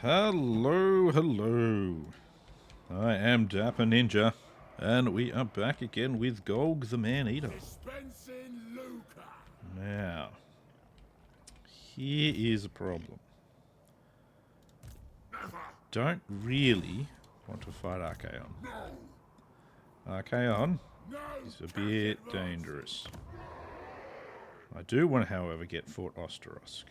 Hello, hello. I am Dapper Ninja, and we are back again with Golg the Maneater. Now, here is a problem. Don't really want to fight Archaon. Archaon is a bit dangerous. I do want to, however, get Fort Osterosk.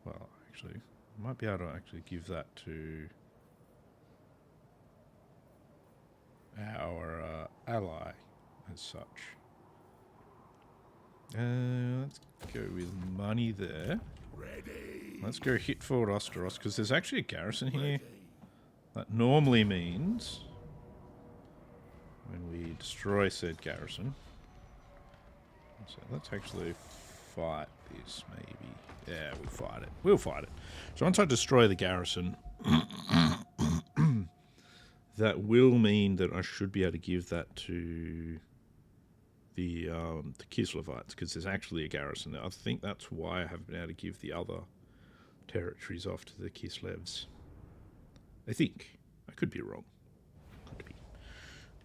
Well, actually, I might be able to actually give that to our ally as such. Let's go with money there. Let's go hit Fort Osteros, because there's actually a garrison here. That normally means when we destroy said garrison. So let's actually fight this, maybe. Yeah, we'll fight it. We'll fight it. So once I destroy the garrison, that will mean that I should be able to give that to the Kislevites, because there's actually a garrison there. I think that's why I haven't been able to give the other territories off to the Kislevs. I think. I could be wrong.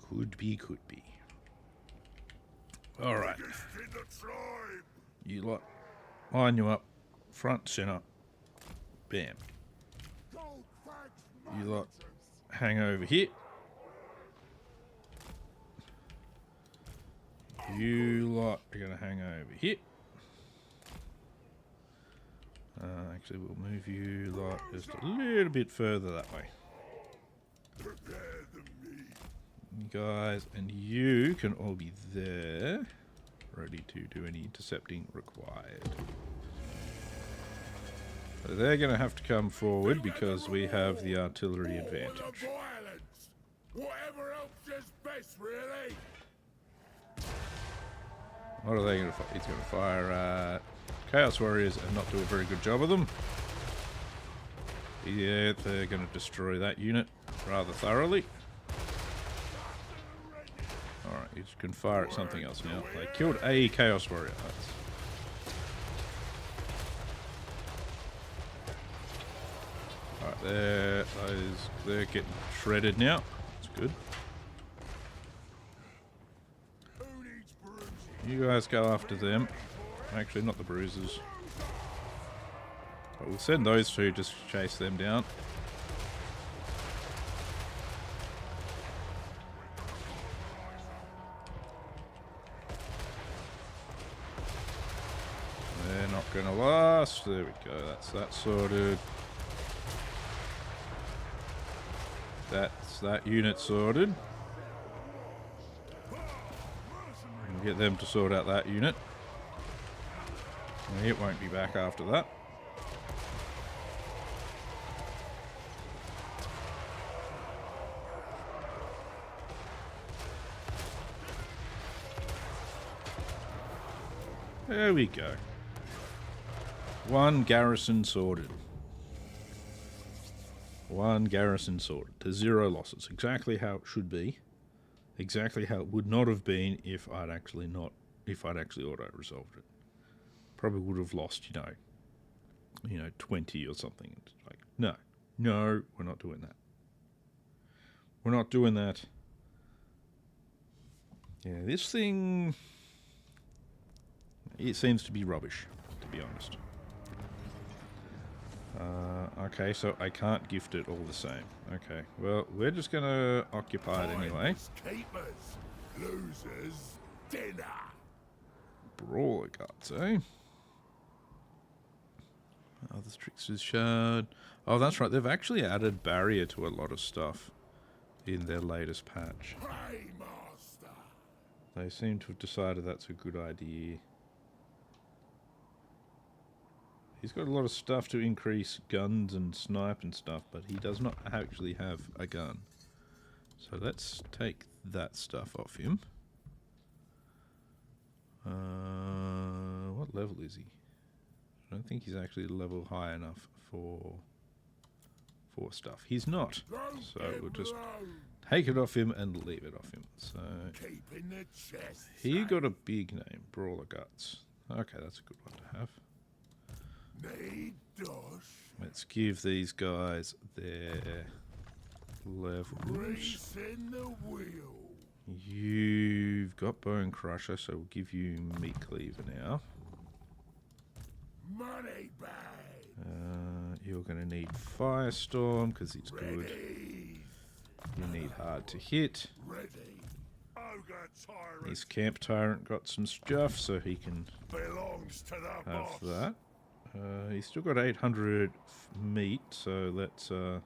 Could be. Alright. You lot, line you up. Front, center. Bam. You lot, hang over here. You lot are going to hang over here. Actually, we'll move you lot just a little bit further that way. You guys and you can all be there, ready to do any intercepting required. So they're going to have to come forward because we have the artillery advantage. Whatever helps us best, really. What are they going to fire? He's going to fire Chaos Warriors and not do a very good job of them. Yeah, they're going to destroy that unit rather thoroughly. Alright, you can fire at something else now. They killed a Chaos Warrior. Alright, they're getting shredded now. That's good. You guys go after them. Actually, not the bruisers. But we'll send those two just to chase them down. They're not going to last. There we go. That's that sorted. That's that unit sorted. We'll get them to sort out that unit. It won't be back after that. There we go. One garrison sorted. One garrison sorted to 0 losses. Exactly how it should be. Exactly how it would not have been if I'd actually auto-resolved it. Probably would have lost, you know, 20 or something. It's like, no, we're not doing that. We're not doing that. Yeah, this thing, it seems to be rubbish, to be honest. Okay, so I can't gift it all the same. Okay, well, we're just going to occupy it anyway. Keepers, losers, dinner. Brawler guts, eh? Oh, the Trickster's Shard. Oh, that's right. They've actually added barrier to a lot of stuff in their latest patch. Hey, master. They seem to have decided that's a good idea. He's got a lot of stuff to increase guns and snipe and stuff, but he does not actually have a gun. So let's take that stuff off him. What level is he? I don't think he's actually level high enough for stuff. He's not. So we'll just take it off him and leave it off him. So he got a big name, Brawler Guts. Okay, that's a good one to have. Let's Let's give these guys their levels. Grease in the wheel. You've got Bone Crusher, so we'll give you Meat Cleaver now. Money bag. You're going to need Firestorm because it's good. Ready. You need Hard to Hit. Ready. Ogre tyrant. His Camp Tyrant got some stuff, so he can Belongs to the have boss. that. He's still got 800 meat, so let's Reminds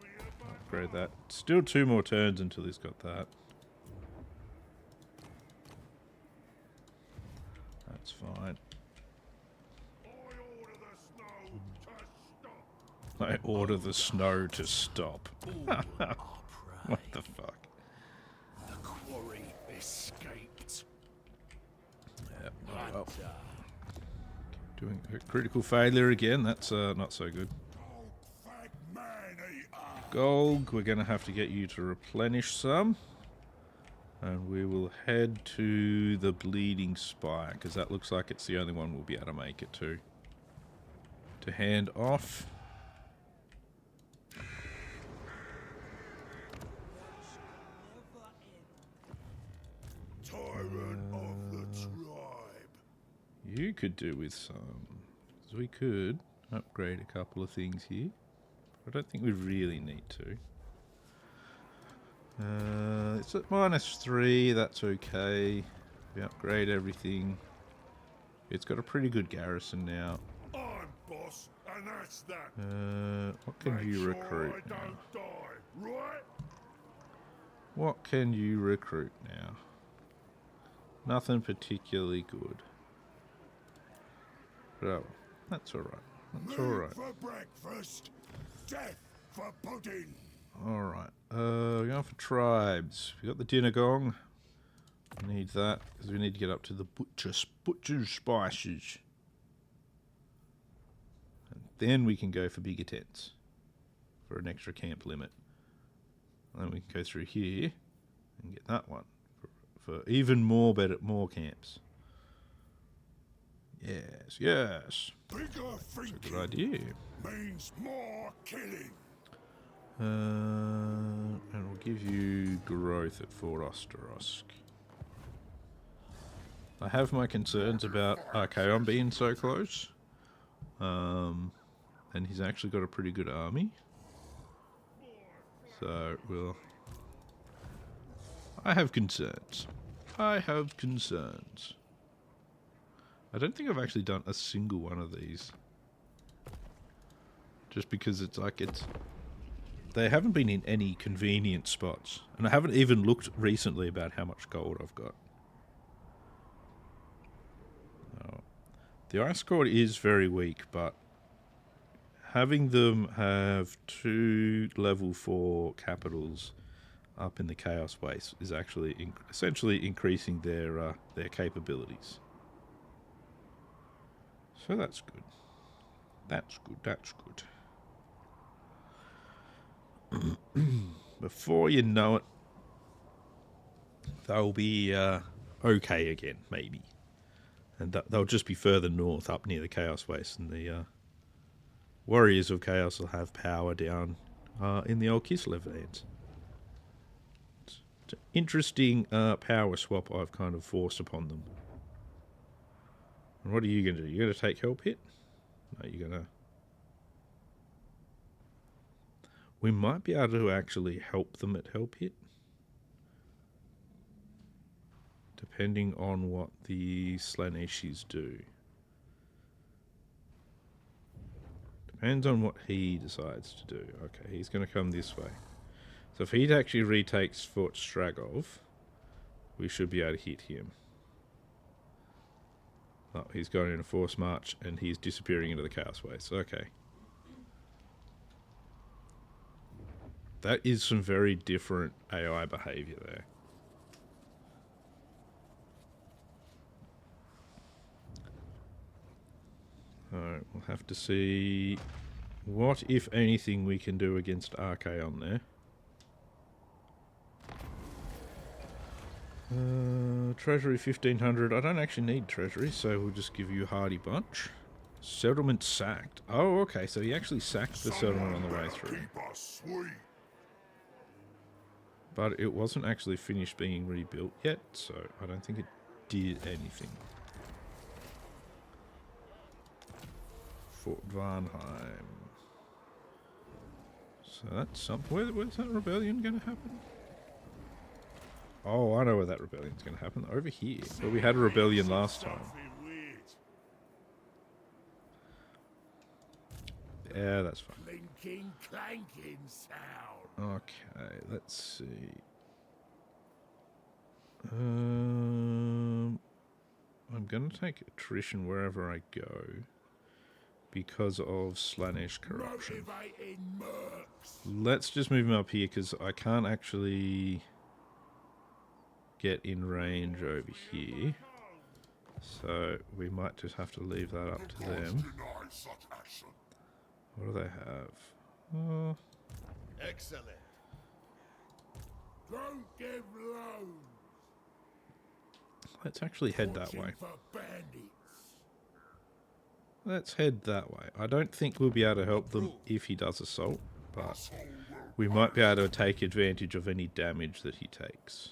me of my upgrade that. Still 2 more turns until he's got that. That's fine. I order the snow to stop. I order the snow to stop. What the fuck? The quarry escaped. Yep, oh well. Doing a critical failure again. That's not so good. Golgfag Maneater. Golg, we're going to have to get you to replenish some. And we will head to the Bleeding Spire, because that looks like it's the only one we'll be able to make it to. To hand off. Tyrant of the tribe. You could do with some. So we could upgrade a couple of things here. I don't think we really need to. It's at -3, that's okay. We upgrade everything. It's got a pretty good garrison now. I'm boss, and that's that. What can Make you sure recruit I now? don't die, right? What can you recruit now? Nothing particularly good. Oh, that's alright. That's Meat alright. for breakfast, death for pudding. Alright. We're going for tribes. We got the dinner gong. We need that because we need to get up to the butcher's spices. And then we can go for bigger tents for an extra camp limit. And then we can go through here and get that one for even more more camps. Yes, yes. Bigger That's a thinking good idea. means more killing. And we'll give you growth at Fort Osterosk. I have my concerns about Archaon being so close. And he's actually got a pretty good army. So, well... I have concerns. I have concerns. I don't think I've actually done a single one of these. Just because it's like it's... They haven't been in any convenient spots. And I haven't even looked recently about how much gold I've got. Oh. The Ice Court is very weak, but having them have 2 level 4 capitals up in the Chaos Waste is actually essentially increasing their capabilities. So that's good. That's good, that's good. Before you know it, they'll be okay again, maybe. And they'll just be further north, up near the Chaos Waste, and the Warriors of Chaos will have power down in the old Kislev lands. It's an interesting power swap I've kind of forced upon them. And what are you going to do? You're going to take Help Hit? No, you're going to... We might be able to actually help them at Help Hit. Depending on what the Slaneshis do. Depends on what he decides to do. Okay, he's going to come this way. So if he actually retakes Fort Stragov, we should be able to hit him. Oh, he's going in a force march and he's disappearing into the Chaos Waste. Okay. That is some very different AI behavior there. Alright, we'll have to see what, if anything, we can do against Archaon there. Treasury 1500. I don't actually need treasury, so we'll just give you Hardy Bunch. Settlement sacked. Oh, okay, so he actually sacked the settlement on the way through. Keep us sweet. But it wasn't actually finished being rebuilt yet, so I don't think it did anything. Fort Varnheim. So that's something. Where's that rebellion going to happen? Oh, I know where that rebellion's going to happen. Over here, where we had a rebellion last time. Yeah, that's fine. Clinking, clanking sound. Okay, let's see. I'm going to take attrition wherever I go because of Slaanesh corruption. Let's just move him up here because I can't actually get in range over here. So we might just have to leave that up to them. What do they have? Oh. Excellent. Don't give loans. Let's actually head that way. Let's head that way. I don't think we'll be able to help them if he does assault, but we might be able to take advantage of any damage that he takes.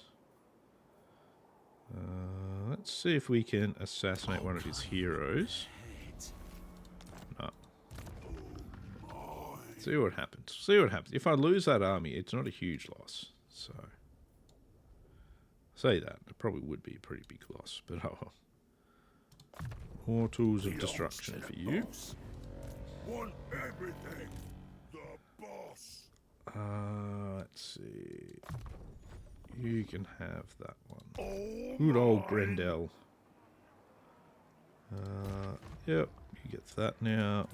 Let's see if we can assassinate one of his heroes. No. See what happens. See what happens. If I lose that army, it's not a huge loss. So, say that. It probably would be a pretty big loss, but oh well. More tools of destruction for you. Want everything. The boss. Let's see. You can have that one. Good old Grendel. Yep, you get that now.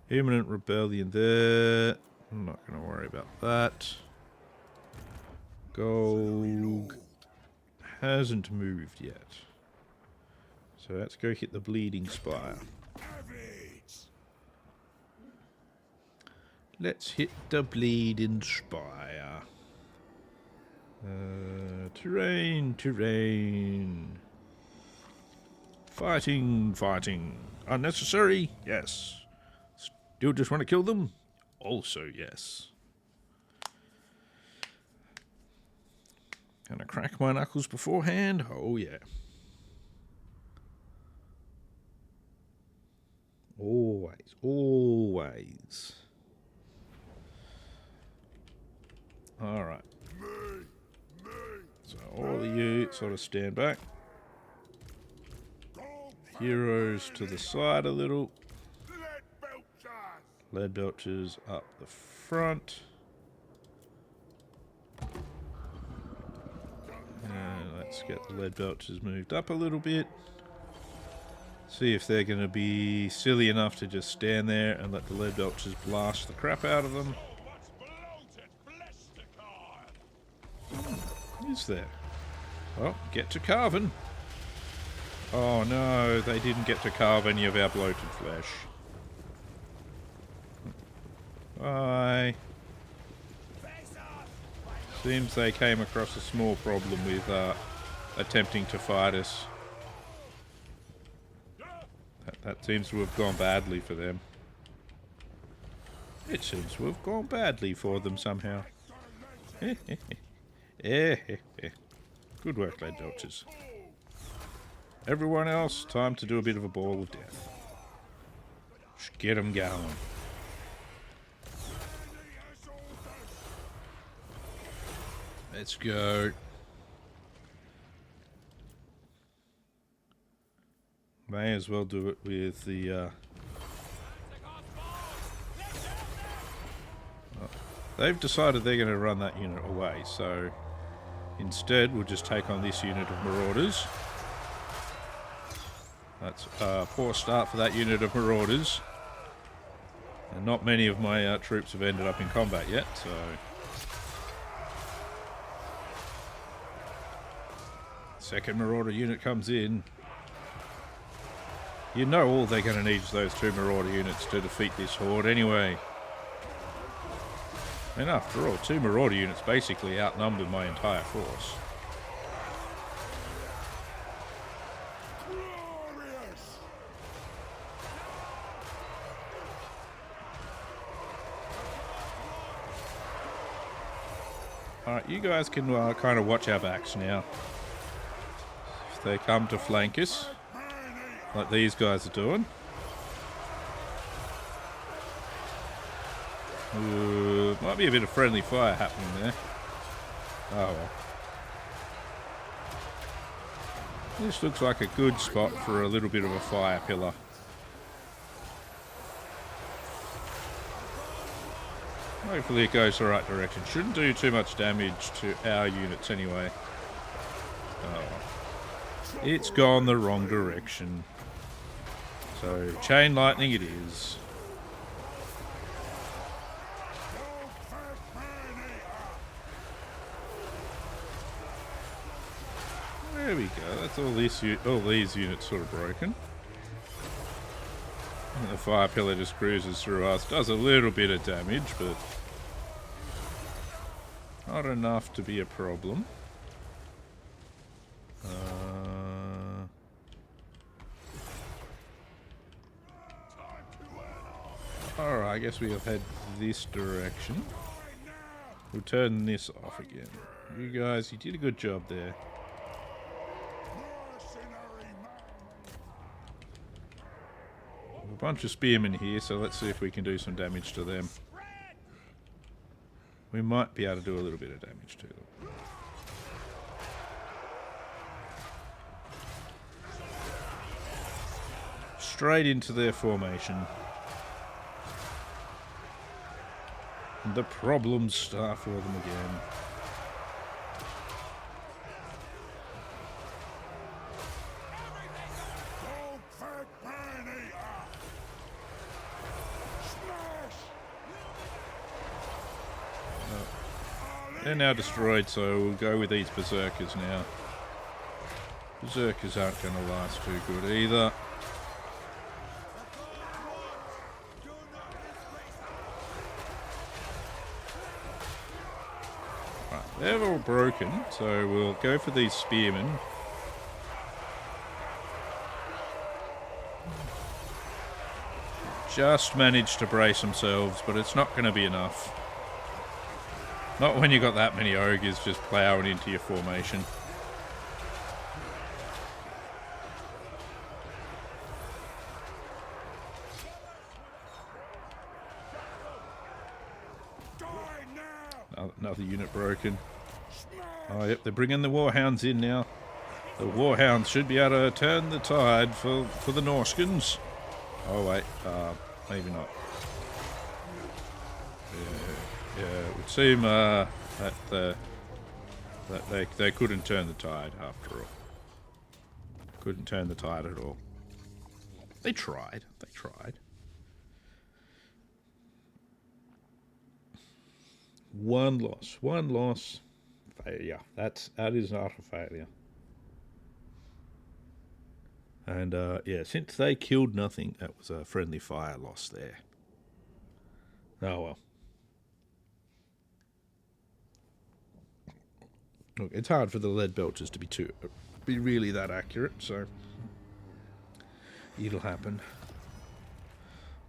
Imminent rebellion there. I'm not going to worry about that. Gold hasn't moved yet. So let's go hit the Bleeding Spire. Let's hit the Bleeding Spire. Terrain, terrain. Fighting, fighting. Unnecessary? Yes. Still just want to kill them? Also, yes. Gonna crack my knuckles beforehand? Oh, yeah. Always, always. Alright. So all of you sort of stand back. Heroes to the side a little. Lead belchers up the front. And let's get the lead belchers moved up a little bit. See if they're going to be silly enough to just stand there and let the lead belchers blast the crap out of them. Is there? Well, get to carving. Oh no, they didn't get to carve any of our bloated flesh. Bye. Seems they came across a small problem with attempting to fight us. That seems to have gone badly for them. It seems to have gone badly for them somehow. Good work, lead belchers. Everyone else, time to do a bit of a ball of death. Just get them going. Let's go. May as well do it with the... They've decided they're going to run that unit away, so instead we'll just take on this unit of marauders. That's a poor start for that unit of marauders. And not many of my troops have ended up in combat yet, so... Second marauder unit comes in. You know all they're going to need is those 2 marauder units to defeat this horde anyway. And after all, 2 marauder units basically outnumbered my entire force. Alright, you guys can kind of watch our backs now. If they come to flank us, like these guys are doing. Might be a bit of friendly fire happening there. Oh well. This looks like a good spot for a little bit of a fire pillar. Hopefully it goes the right direction. Shouldn't do too much damage to our units anyway. Oh. It's gone the wrong direction. So, chain lightning it is. There we go. That's all these units sort of broken. And the fire pillar just cruises through us. Does a little bit of damage, but not enough to be a problem. Alright, I guess we have head this direction. We'll turn this off again. You guys, you did a good job there. A bunch of spearmen here, so let's see if we can do some damage to them. We might be able to do a little bit of damage to them. Straight into their formation. And the problems start for them again. They're now destroyed, so we'll go with these berserkers now. Berserkers aren't going to last too good either. Right, they're all broken, so we'll go for these spearmen. Just managed to brace themselves, but it's not going to be enough. Not when you got that many ogres just ploughing into your formation. Another unit broken. Oh, yep, they're bringing the warhounds in now. The warhounds should be able to turn the tide for the Norskins. Oh, wait. Maybe not. Yeah, it would seem that they couldn't turn the tide after all. Couldn't turn the tide at all. They tried. They tried. One loss. One loss. Failure. That is not a failure. And yeah, since they killed nothing, that was a friendly fire loss there. Oh well. Look, it's hard for the lead belchers to be really that accurate, so it'll happen.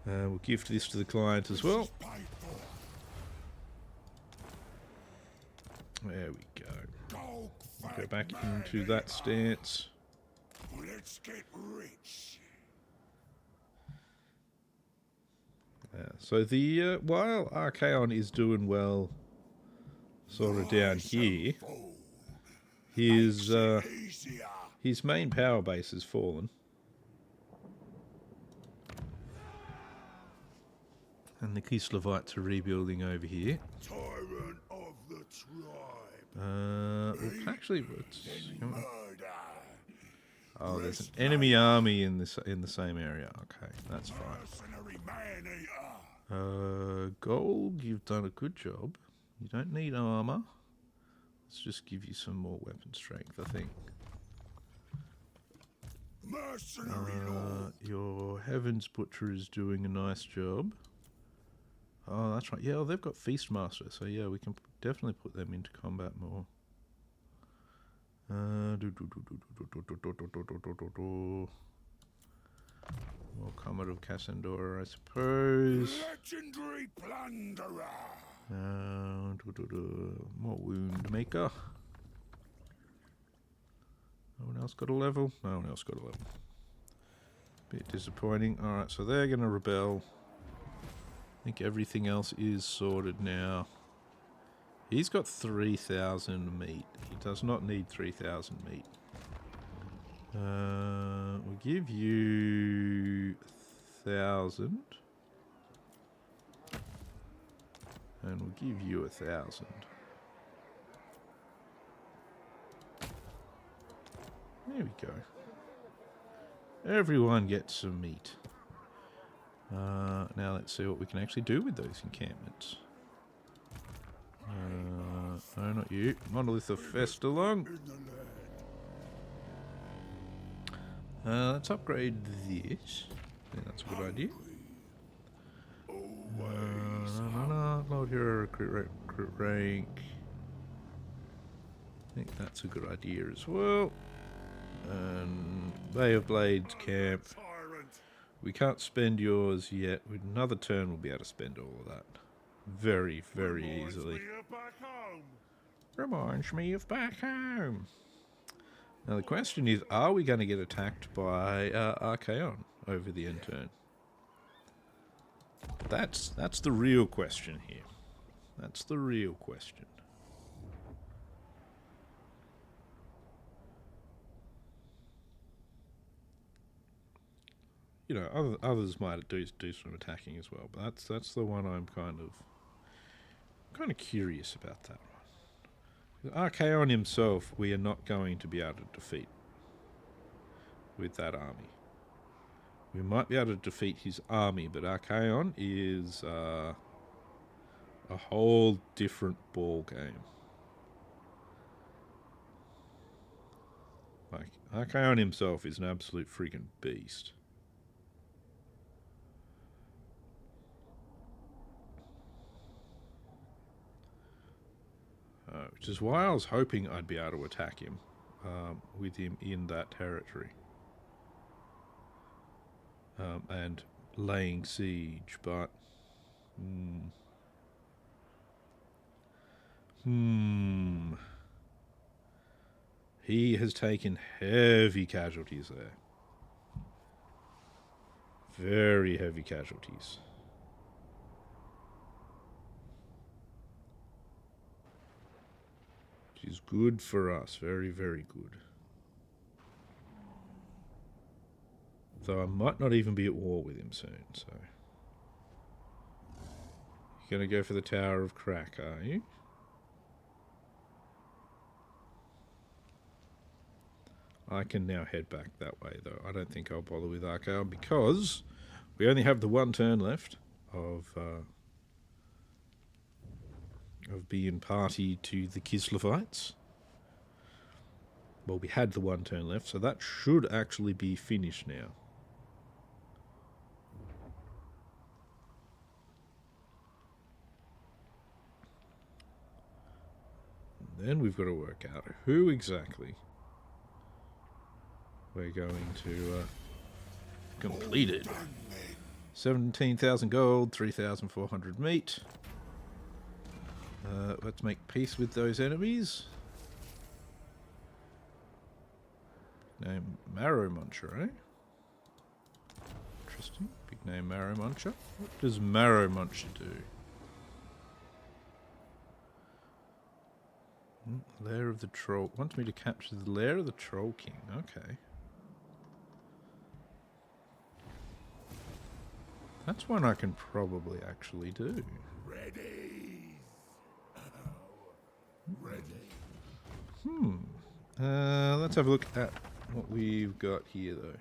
We'll gift this to the client as well. There we go. Go back into that stance. Let's get rich. So the while Archaon is doing well, sort of down here, his main power base has fallen, and the Kislevites are rebuilding over here. Tyrant of the tribe. Actually, oh, there's an enemy army in the same area. Okay, that's fine. Gold, you've done a good job. You don't need armor. Let's just give you some more weapon strength, I think. Your Heaven's Butcher is doing a nice job. Oh, that's right. Yeah, well, they've got Feastmaster, so yeah, we can definitely put them into combat more. More Comet of Cassandora, I suppose. Legendary plunderer. More wound maker. No one else got a level? No one else got a level. Bit disappointing. Alright, so they're going to rebel. I think everything else is sorted now. He's got 3,000 meat. He does not need 3,000 meat. We'll give you 1,000. And we'll give you 1,000. There we go. Everyone gets some meat. Now let's see what we can actually do with those encampments. No, not you. Monolith of Festalong. Let's upgrade this. I think that's a good idea. Load hero recruit rank. I think that's a good idea as well. And Bay of Blades camp. We can't spend yours yet. With another turn, we'll be able to spend all of that very, very easily. Reminds me of back home. Now the question is, are we going to get attacked by Archaon over the end turn? That's the real question here. That's the real question. You know, others might do some attacking as well, but that's the one I'm kind of curious about that one. Archaon himself, we are not going to be able to defeat with that army. We might be able to defeat his army, but Archaon is a whole different ball game. Like, Archaon himself is an absolute freaking beast. Which is why I was hoping I'd be able to attack him with him in that territory. And laying siege, but... He has taken heavy casualties there. Very heavy casualties. Which is good for us. Very, very good. Though I might not even be at war with him soon, so... You're going to go for the Tower of Crack, are you? I can now head back that way, though. I don't think I'll bother with Archaon because we only have the one turn left of being party to the Kislevites. Well, we had the one turn left, so that should actually be finished now. And then we've got to work out who exactly we're going to complete it. 17,000 gold, 3,400 meat. Let's make peace with those enemies. Name Marrow Muncher, eh? Interesting. Big name Marrow Muncher. What does Marrow Muncher do? Lair of the Troll. Wants me to capture the Lair of the Troll King. Okay. That's one I can probably actually do. Ready. Ready. Let's have a look at what we've got here, though.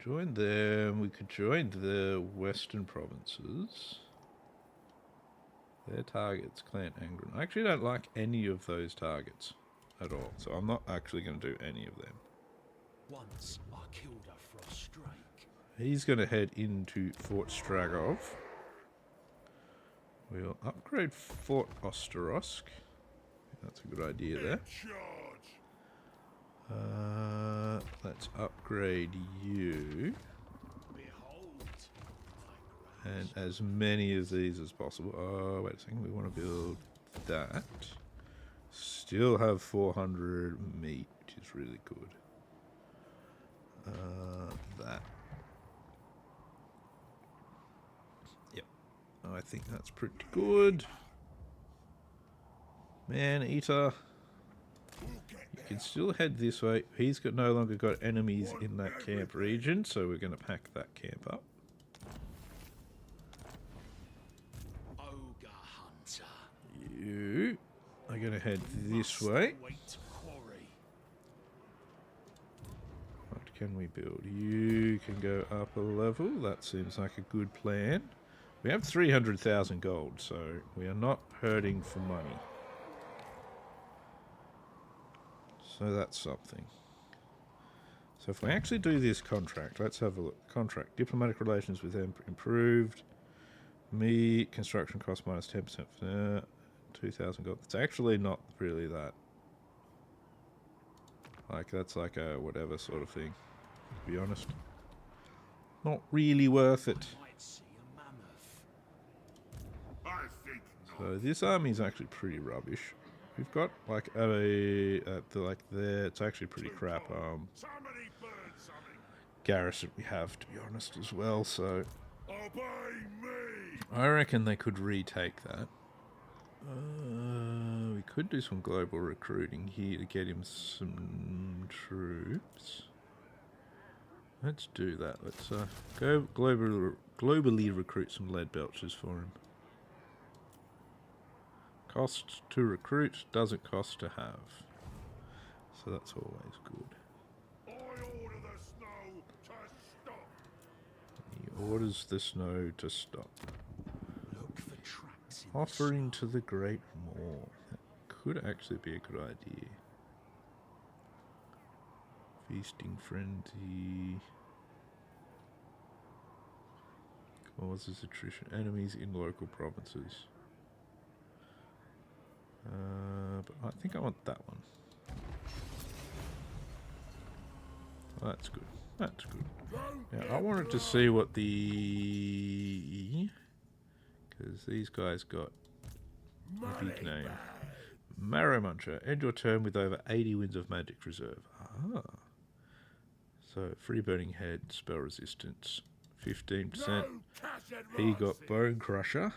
Join them. We could join the Western provinces. Their targets, Clan Angren. I actually don't like any of those targets at all, so I'm not actually going to do any of them. Once I killed a frost strike. He's going to head into Fort Stragov. We'll upgrade Fort Osterosk. That's a good idea there. Let's upgrade you. Behold, my And as many of these as possible. Oh, wait a second. We want to build that. Still have 400 meat, which is really good. That. Yep. I think that's pretty good. Maneater. You can still head this way. He's no longer got enemies in that camp region, so we're going to pack that camp up. Ogre hunter. You are going to head this way. Wait quarry. What can we build? You can go up a level. That seems like a good plan. We have 300,000 gold, so we are not hurting for money. So that's something. So if we actually do this contract, let's have a look. Contract. Diplomatic relations with them improved. Me, construction cost minus 10% for 2,000 gold. It's actually not really that. Like, that's like a whatever sort of thing, to be honest. Not really worth it. Might see a mammoth. I think not. So this army is actually pretty rubbish. We've got like like there. It's actually pretty crap. Somebody burn something. Garrison we have, to be honest, as well. So Obey me. I reckon they could retake that. We could do some global recruiting here to get him some troops. Let's do that. Let's go globally recruit some lead belchers for him. Cost to recruit, doesn't cost to have. So that's always good. I order the snow to stop. He orders the snow to stop. Look for tracks in Offering to the Great Maw. That could actually be a good idea. Feasting frenzy. Causes attrition. Enemies in local provinces. But I think I want that one. That's good. That's good. Now, I wanted to see what the... Because these guys got a big name. Marrow Muncher. End your turn with over 80 winds of magic reserve. Ah. So, free burning head, spell resistance, 15%. He got Bone Crusher.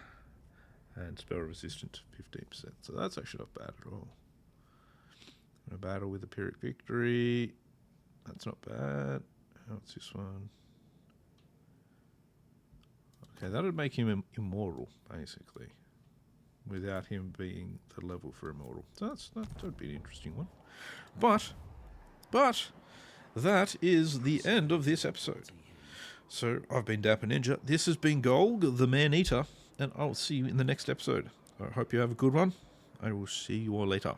And spell resistance 15%. So that's actually not bad at all. A battle with a Pyrrhic victory. That's not bad. What's this one? Okay, that would make him immortal, basically. Without him being the level for immortal. So that would be an interesting one. But that is the end of this episode. So I've been Dapper Ninja. This has been Golg, the Maneater. And I'll see you in the next episode. I hope you have a good one. I will see you all later.